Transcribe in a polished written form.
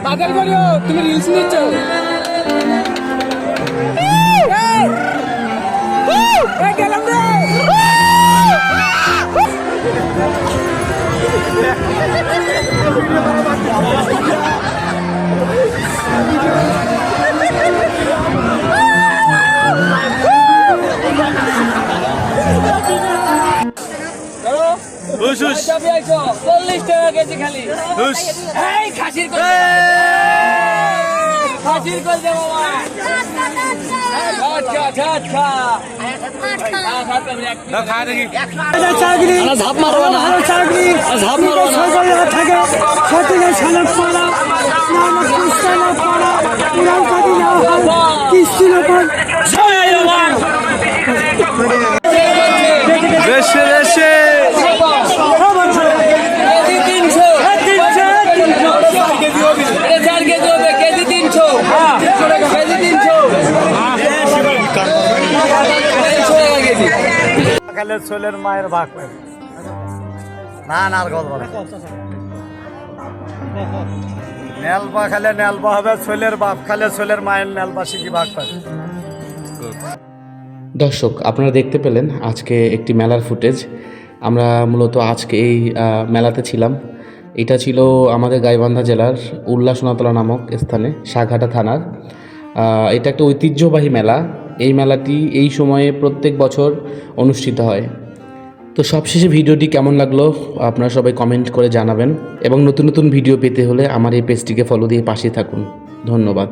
বাজার করো তুমি রিলস নিচ্ছ গেলাম রে $40 কেজি খালি খাসির কল দেবো ঝাপ মারবো না ঝাপ মারবো থাকে কিস্তির উপর দেশে দেশে ছোলের মায়ের ভাগ না নারকল নেলপা খালে নেলপা হবে ছোলের বাপ খালে ছোলের মায়ের নেলপা শিখি ভাগ পাবে। দর্শক আপনারা দেখতে পেলেন আজকে একটি মেলার ফুটেজ। আমরা মূলত আজকে এই মেলাতে ছিলাম। এটা ছিল আমাদের গাইবান্ধা জেলার উল্লা সোনাতলা নামক স্থানে, সাঘাটা থানার। এটা একটা ঐতিহ্যবাহী মেলা। এই মেলাটি এই সময়ে প্রত্যেক বছর অনুষ্ঠিত হয়। তো সবশেষে ভিডিওটি কেমন লাগলো আপনারা সবাই কমেন্ট করে জানাবেন, এবং নতুন নতুন ভিডিও পেতে হলে আমার এই পেজটিকে ফলো দিয়ে পাশে থাকুন। ধন্যবাদ।